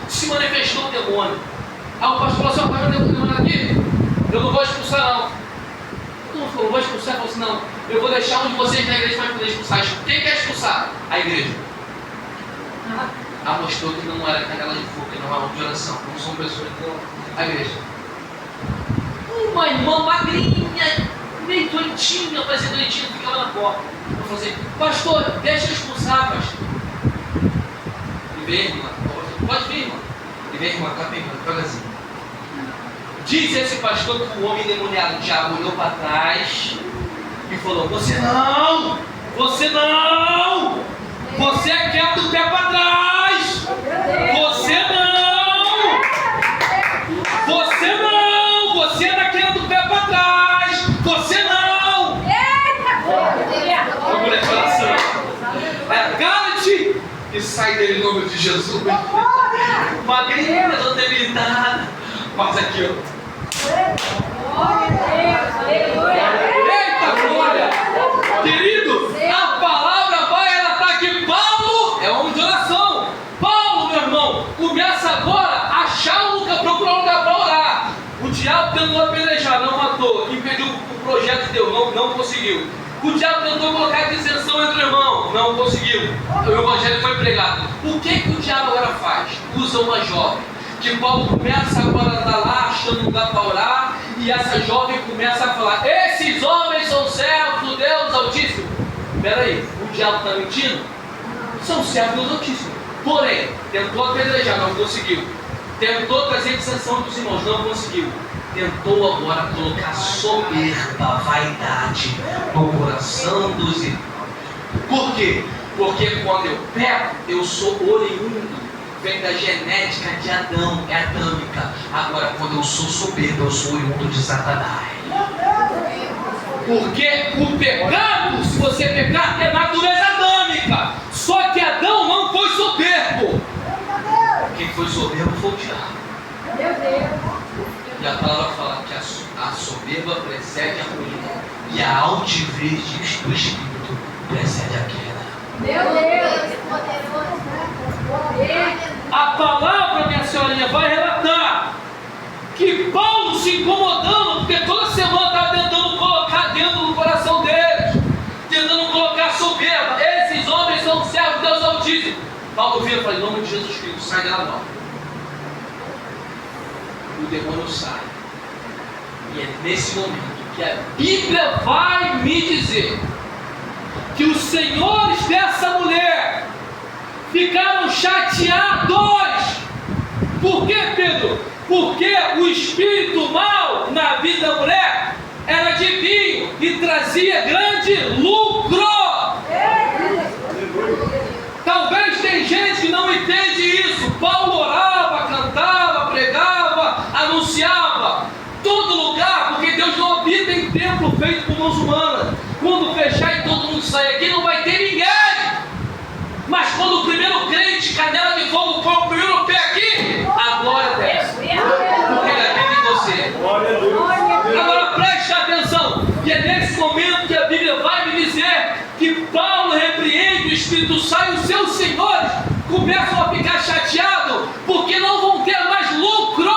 [SPEAKER 1] se manifestou o demônio. Aí o pastor falou assim: ó, tem um demônio aqui, eu não vou expulsar não. Não falou, vou expulsar. Ele falou assim: não, eu vou deixar um de vocês na igreja para poder expulsar. Quem quer expulsar? A igreja. Mostrou que não era canela de fogo, que não era uma de oração, não são pessoas que não. A igreja. Uma irmã magrinha, meio doentinha, parecia doentinha, ficava na porta. Eu falei assim: pastor, deixa eu expulsar, pastor. E vem, irmã, pode vir, irmã. E vem, irmã, cá vem, irmã, devagarzinho. Diz esse pastor que o homem endemoniado, o diabo, olhou para trás e falou: você não, você é quieto do pé para trás, você é daquele do pé para trás, você forte e sai dele em nome de Jesus. Magrinha, toda debilitada. Mas aqui, ó. Eita glória! Querido, a palavra vai relatar que Paulo é homem de oração. Paulo, meu irmão, começa agora a achar um lugar, procurar um lugar para orar. O diabo tentou apedrejar, não matou. Impediu o projeto de Deus, não conseguiu. O diabo tentou colocar dissensão entre irmãos, não conseguiu. O evangelho foi pregado. O que o diabo agora faz? Usa uma jovem. Que Paulo começa agora a andar lá, achando um lugar para orar, e essa jovem começa a falar: esses homens são servos do Deus Altíssimo. Espera aí, o diabo está mentindo? São servos do Deus Altíssimo. Porém, tentou apedrejar, não conseguiu. Tentou trazer dissensão dos irmãos, não conseguiu. Tentou agora colocar soberba, vaidade no coração dos irmãos. Por quê? Porque quando eu peco, eu sou oriundo. Vem da genética de Adão, é adâmica. Agora, quando eu sou soberbo, eu sou oriundo de Satanás. Porque o pecado, se você pecar, é natureza adâmica. Só que Adão não foi soberbo. Quem foi soberbo foi o diabo.
[SPEAKER 4] Meu Deus.
[SPEAKER 1] E a palavra fala que a soberba precede a ruína. E a altivez do espírito precede a queda.
[SPEAKER 4] Meu Deus.
[SPEAKER 1] A palavra, minha senhorinha, vai relatar que Paulo se incomodando, porque toda semana estava tentando colocar dentro do coração deles, tentando colocar soberba. Esses homens são servos de Deus Altíssimo. Paulo vira e fala: em nome de Jesus Cristo, sai dela agora. O demônio sai. E é nesse momento que a Bíblia vai me dizer que os senhores dessa mulher ficaram chateados. Por quê, Pedro? Porque o espírito mau na vida da mulher era divino e trazia grande lucro. Talvez tem gente que não entende isso. Paulo orava, cantava, pregava, anunciava todo lugar, porque Deus não habita em templo feito por mãos humanas. Quando fechar e todo mundo sair aqui, não vai ter ninguém. Mas quando o primeiro crente, canela de fogo, põe o primeiro pé aqui, a glória desce. Porque ele habita em você. Agora preste atenção. E é nesse momento que a Bíblia vai me dizer que Paulo repreende, o Espírito sai, os seus senhores começam a ficar chateados, porque não vão ter mais lucro.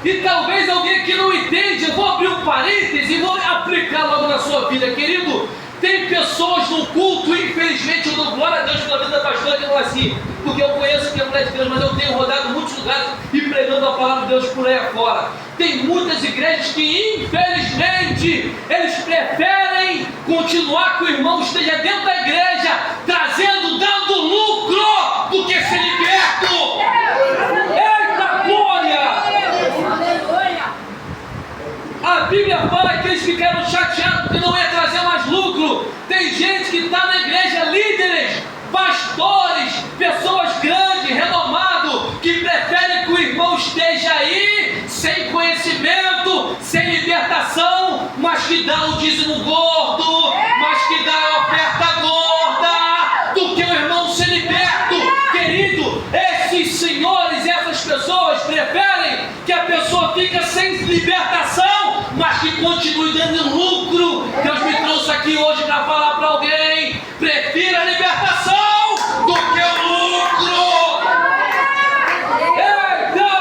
[SPEAKER 1] E talvez alguém que não entende, eu vou abrir um parêntese e vou aplicar logo na sua vida, querido. Tem pessoas no culto, infelizmente, eu dou glória a Deus pela vida da pastora que não é assim, porque eu conheço que é mulher de Deus, mas eu tenho rodado muitos lugares e pregando a palavra de Deus por aí afora. Tem muitas igrejas que, infelizmente, eles preferem continuar que o irmão esteja dentro da igreja, trazendo, dando lucro, do que ser liberto. Eita glória! A Bíblia fala que eles ficaram chateados porque não ia trazer mais lucro. Tem gente que está na igreja, líderes, pastores, pessoas grandes, renomados, que preferem que o irmão esteja aí sem conhecimento, sem libertação, mas que dá o dízimo gordo, mas que dá a oferta gorda, do que o irmão ser liberto. Querido, esses senhores, essas pessoas preferem que a pessoa fique sem libertação, mas que continue dando lucro. Deus me trouxe aqui hoje para falar para alguém: prefira a libertação do que o lucro. Eita!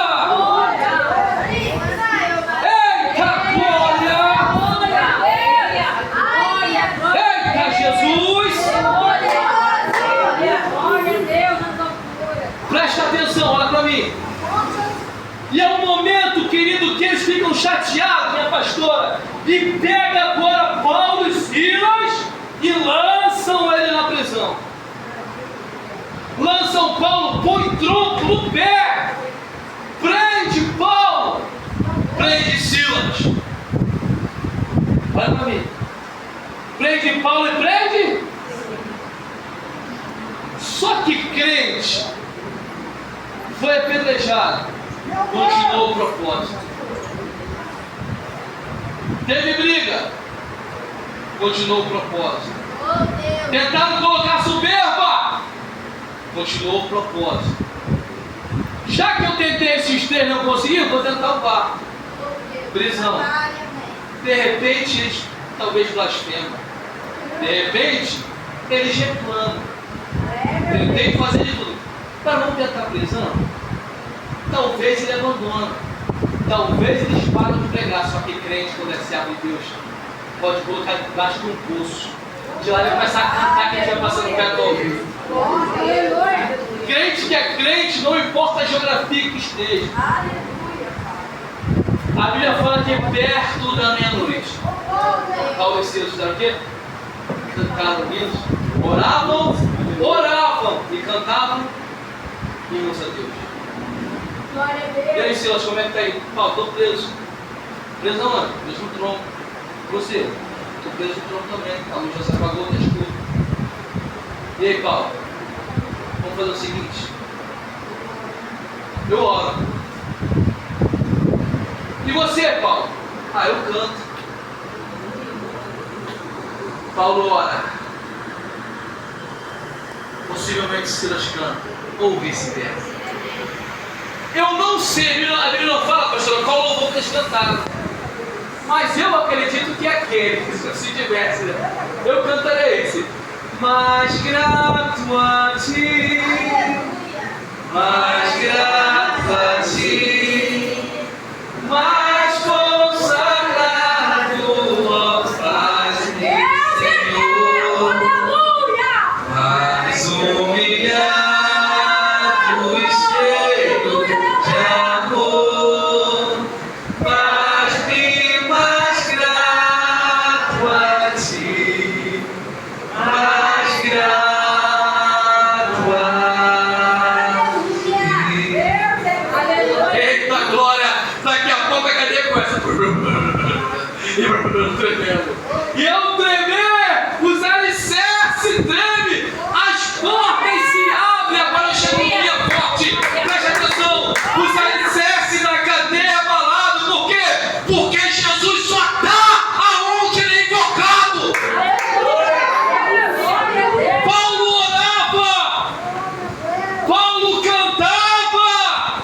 [SPEAKER 1] Eita glória! Eita Jesus! Presta atenção, olha para mim. E é um momento, querido, que eles ficam chateados, minha pastora, e pega agora Paulo e Silas e lançam ele na prisão. Lançam Paulo, põe tronco no pé, prende Paulo, prende Silas. Olha para mim. Prende Paulo e prende. Só que crente foi apedrejado. Continuou o propósito. Teve briga. Continuou o propósito. Tentaram colocar soberba. Continuou o propósito. Já que eu tentei esses três e não consegui, eu vou tentar o quarto. Prisão. De repente eles talvez blasfemam. De repente eles reclamam. Tentei fazer de tudo. Para não tentar prisão, talvez ele abandona. Talvez eles param de pregar. Só que crente, quando é servo de Deus, pode colocar debaixo de um poço. De lá ele vai começar a cantar que a gente vai passando perto do ouvido. Crente que é crente, não importa a geografia que esteja. A Bíblia fala que é perto da meia-noite. Paulo e Silas fizeram o quê? Cantaram hinos, oravam e cantavam hinos a Deus. E aí, Silas, como é que tá aí? Paulo, estou preso. Preso aonde? Preso no tronco. Você? Estou preso no tronco também. A luz já se apagou, está escuro. E aí, Paulo? Vamos fazer o seguinte. Eu oro. E você, Paulo? Eu canto. Paulo ora. Possivelmente Silas canta. Ou vice-versa. Eu não sei, a Bíblia não fala, pastor, qual louvor que eles cantaram. Mas eu acredito que é aquele, se tivesse, né? Eu cantarei esse. Mais grato a ti, mais grato a ti, mais consagrado, ó faz-me, Senhor, mais humilhado e cheio de amor, faz-me mais grato a ti, mais grato a ti. Eita glória! Daqui a pouco a cadeia começa. Tremendo. E eu tremer, os alicerces tremem, as portas se abrem. Agora eu chego no dia forte. Preste atenção. Os alicerces da cadeia abalados. Por quê? Porque Jesus só está aonde ele é invocado. Paulo orava, Paulo cantava,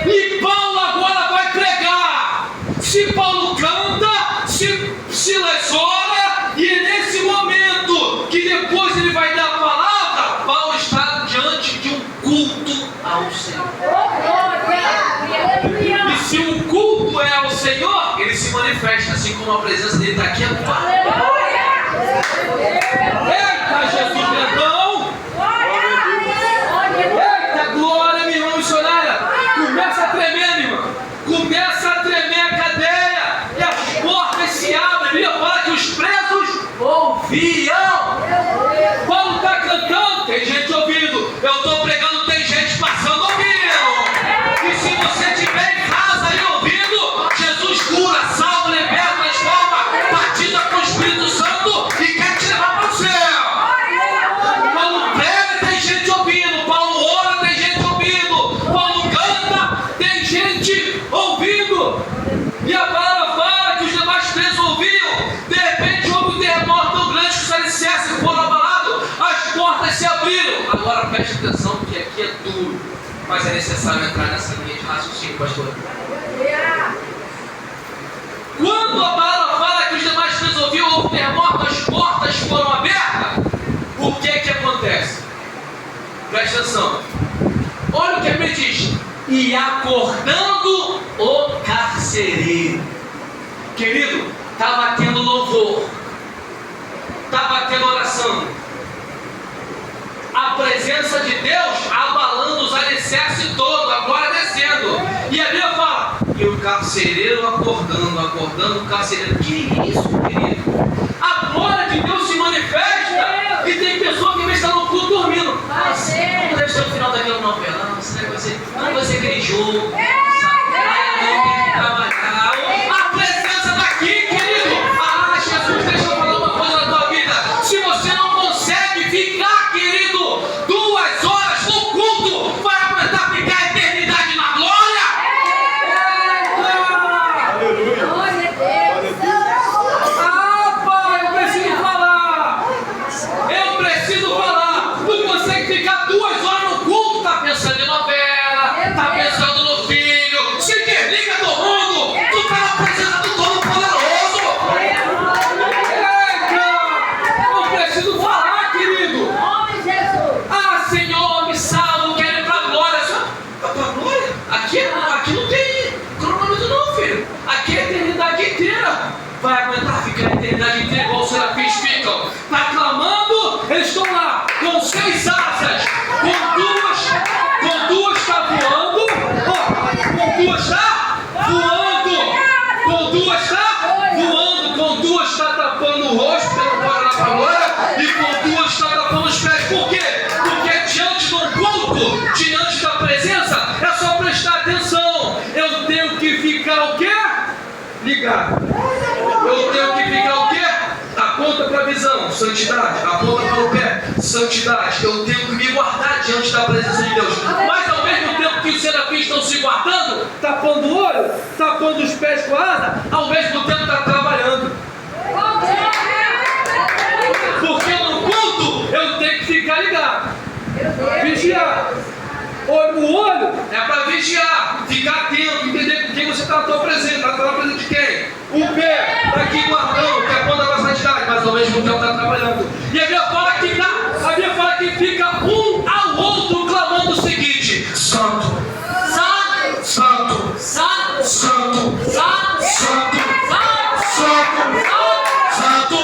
[SPEAKER 1] e Paulo agora vai pregar. Se Paulo canta, se Silas ora, e é nesse momento que depois ele vai dar a palavra, Paulo está diante de um culto ao Senhor. E se o culto é ao Senhor, ele se manifesta, assim como a presença dele está aqui agora. Eita, Jesus grandão! Eita, glória, minha irmã missionária! Começa a tremer, minha irmã! Começa a tremer a cadeia! E as portas se abrem! A Bíblia fala que os presos ouviam! Paulo está cantando, tem gente ouvindo! Eu estou pregando, tem gente passando ouvindo! E se você estiver em casa aí ouvindo, Jesus cura, salva, liberta, transforma, batiza com o Espírito Santo e quer te levar para o céu! Paulo prega, tem gente ouvindo. Paulo ora, tem gente ouvindo. Paulo canta, tem gente ouvindo. E a palavra fala que os demais presos ouviam. De repente houve um terremoto tão grande que os alicerces foram abalados, as portas se abriram. Agora preste atenção, que aqui é duro, mas é necessário entrar nessa linha de raciocínio, pastor. Quando a palavra fala que os demais presos ouviam, houve um terremoto, as portas foram abertas, o que é que acontece? Presta atenção. Olha o que a Bíblia diz. E acordando o carcereiro. Querido, estava tendo louvor, estava tendo oração, a presença de Deus abalando os alicerces todos, a glória descendo. E a Bíblia fala, e o carcereiro acordando o carcereiro. Que isso, querido? A glória de Deus se manifesta e tem pessoa que está no culto dormindo. Nossa, como deve ser o final daquela novela? Nossa, não vai ser aquele jogo. A presença daqui, querido. Jesus, deixa eu falar uma coisa na tua vida. Se você não consegue ficar, querido, 2 horas no culto, vai aguentar ficar a eternidade na glória?
[SPEAKER 2] Aleluia.
[SPEAKER 1] Pai, eu preciso falar. Não consegue ficar 2 aponta para o pé. Santidade, eu tenho que me guardar diante da presença de Deus. Mas ao mesmo tempo que os serafins estão se guardando, tapando o olho, tapando os pés com a asa, ao mesmo tempo está trabalhando. Porque no culto eu tenho que ficar ligado, vigiar. O olho é para vigiar, ficar atento, entender com quem você está presente, está presente de quem? O pé está aqui guardando, que aponta para a santidade, mas ao mesmo tempo está trabalhando. E a Bíblia fala que fica um ao outro clamando o seguinte: Santo, Santo, Santo, Santo, Santo, Santo, Santo,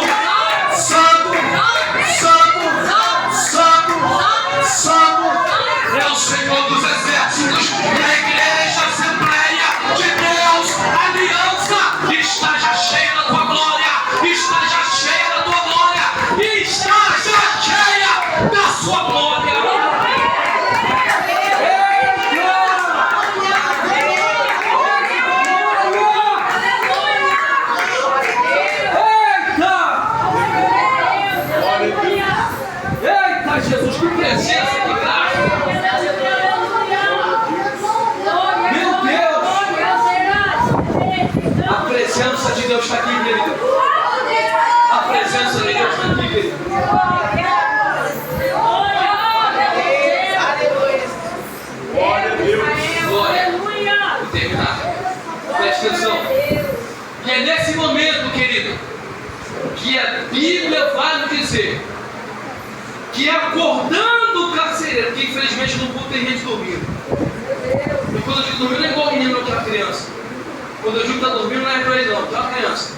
[SPEAKER 1] Santo, Santo, Santo, é o Senhor dos Exércitos, a Igreja Assembleia de Deus, aliança, está já cheia da tua glória, está já cheia da tua glória, está já cheia da sua glória. Eita, Jesus, que presença, que graça. Meu Deus, a presença de Deus está aqui, querido. A presença de Deus está aqui, querido. Glória. Vou terminar. Preste atenção. E é nesse momento, querido, que a Bíblia vai nos dizer que acordando o carcereiro, que infelizmente no culto tem gente dormindo. E quando eu digo dormindo, não é igual o menino que é uma criança. Quando eu digo que está dormindo, não é para ele não, que é uma criança.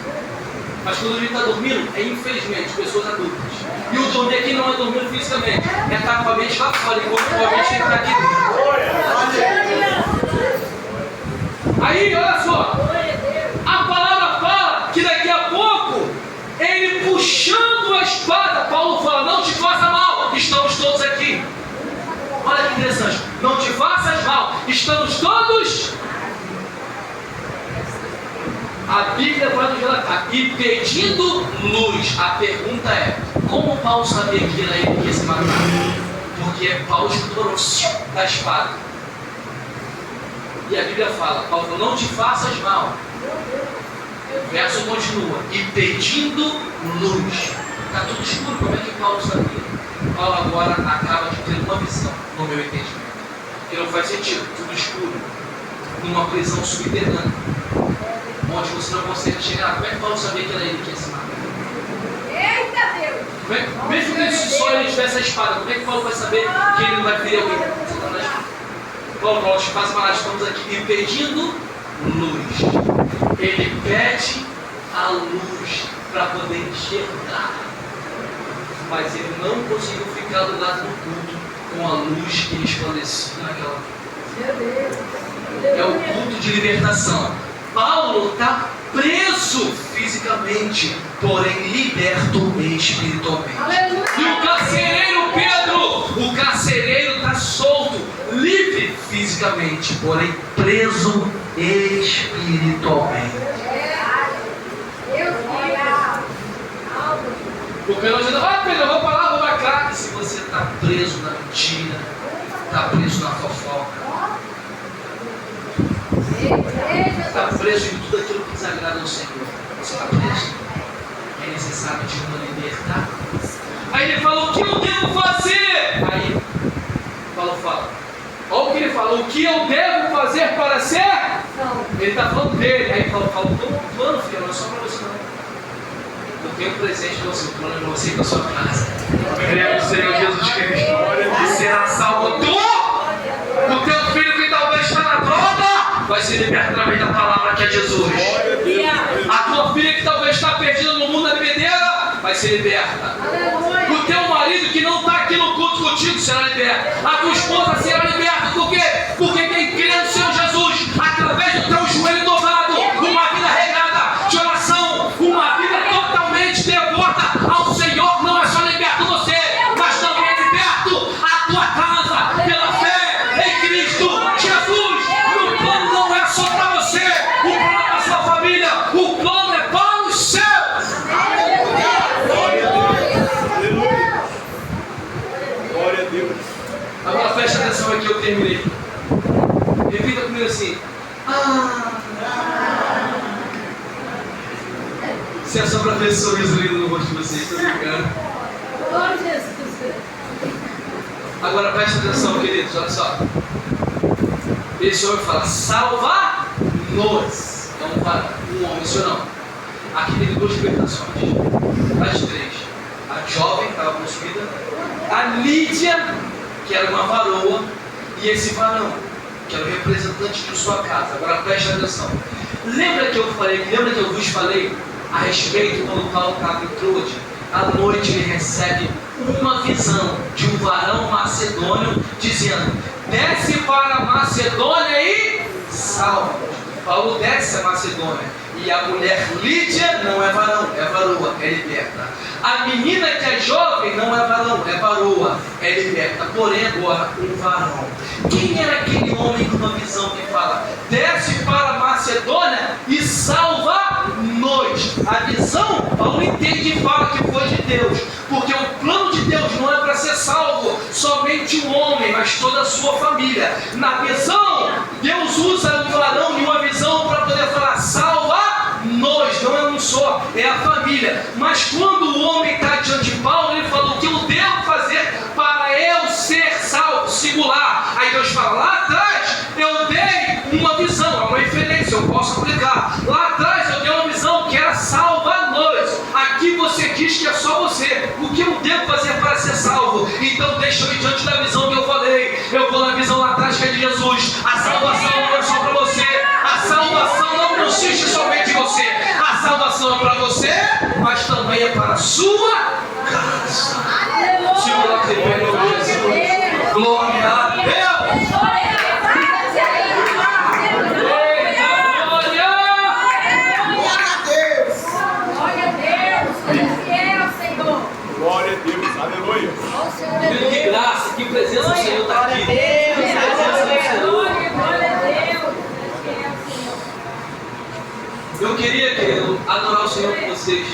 [SPEAKER 1] Mas quando eu digo que está dormindo, é infelizmente pessoas adultas. E o dormir aqui não é dormir fisicamente, é estar com a mente lá fora, enquanto a mente está aqui dentro. Aí, olha só, a palavra fala que daqui a pouco, ele puxando a espada, Paulo fala: não te faça mal, estamos todos aqui. Olha que interessante, não te faças mal, estamos todos. A Bíblia vai nos relatar, e pedindo luz. A pergunta é: como Paulo sabia que era ele que ia se matar? Porque Paulo estourou da espada. E a Bíblia fala, Paulo falou: não te faças mal. O verso continua, e pedindo luz. Está tudo escuro, como é que Paulo sabia? Paulo agora acaba de ter uma visão, no meu entendimento, que não faz sentido, tudo escuro, numa prisão subterrânea, onde você não consegue chegar. Como é que Paulo sabia que era ele que ia se matar?
[SPEAKER 3] Eita Deus!
[SPEAKER 1] Mesmo que só ele tivesse a espada, como é que Paulo vai saber que ele não vai ferir alguém? Paulo, nós estamos aqui e pedindo luz. Ele pede a luz para poder enxergar. Mas ele não conseguiu ficar do lado do culto com a luz que resplandecia naquela noite. É o culto de libertação. Paulo está preso fisicamente, porém liberto espiritualmente. Aleluia. E o carcereiro Pedro, o carcereiro está solto, livre fisicamente, porém preso espiritualmente. Porque nós dizemos: ah, Pedro, eu vou para lá, vou para cá. E se você está preso na mentira, está preso na fofoca, está preso em tudo aquilo que desagrada ao Senhor, você está preso. É necessário te libertar. Aí ele fala: o que eu devo fazer? Aí Paulo fala: olha o que ele fala, o que eu devo fazer para ser? Ele está falando dele. Aí Paulo fala: o plano, filho, não é só para você não. Eu tenho um presente para você, o plano é para você e para sua casa. Queremos o Senhor Jesus Cristo será salvador. O teu filho que talvez está na droga vai ser liberto através da palavra que é Jesus. A tua filha que talvez está perdida no mundo da bebedeira vai ser liberta. O teu marido que não está aqui no culto contigo será liberto. A tua esposa será liberta. Por quê? Porque quem crê no Senhor Jesus, através do teu joelho dobrado, uma vida regada de oração, uma vida totalmente devota ao Senhor, não é só liberto você, mas também é liberto a tua casa pela fé em Cristo Jesus. O plano não é só para você, o plano é para a sua família, o plano é para os céus. Aleluia. próxima que eu terminei. Repita comigo assim. Se é só para ver esse sorriso lindo no rosto de vocês, estou brincando.
[SPEAKER 3] Oh, Jesus.
[SPEAKER 1] Agora presta atenção, queridos, olha só. Esse homem fala, salva-nos. Então, um homem, isso não. Aqui tem duas libertações. As três. A jovem, que estava possuída. A Lídia, que era uma varoa. E esse varão, que era o representante de sua casa. Agora presta atenção. Lembra que eu vos falei a respeito quando Paulo estava em Troade? À noite ele recebe uma visão de um varão macedônio dizendo: desce para a Macedônia e salva. Paulo desce a Macedônia e a mulher Lídia não é varão, é varoa, é liberta. A menina que é jovem não é varão, é varoa, é liberta. Porém agora um varão. Quem era aquele homem com uma visão que fala: desce para a Macedônia e salva-nos? A visão, Paulo entende e fala que foi de Deus, porque o plano de Deus não é para ser salvo somente um homem, mas toda a sua família. Na visão, Deus usa um varão de uma visão para poder falar: salva-nos, não é um só, é a família. Mas quando o homem está diante de Paulo, ele falou: o que eu devo fazer para eu ser salvo? Singular. Aí Deus fala: lá atrás eu dei uma visão, é uma referência, eu posso aplicar. Lá atrás eu dei uma visão que era salva-nos. Aqui você diz que é só você. O que eu devo fazer para ser salvo? Então deixa eu ir diante da visão que eu falei. Eu vou na visão lá atrás que é de Jesus. A salvação não é só para você. A salvação não consiste somente em você. A salvação é para você, mas também é para a sua casa. Segura que pega o Jesus. Glória a Deus.
[SPEAKER 2] Glória a Deus, aleluia.
[SPEAKER 1] Que graça, que presença do Senhor está aqui. Eu queria, querido, adorar o Senhor com vocês.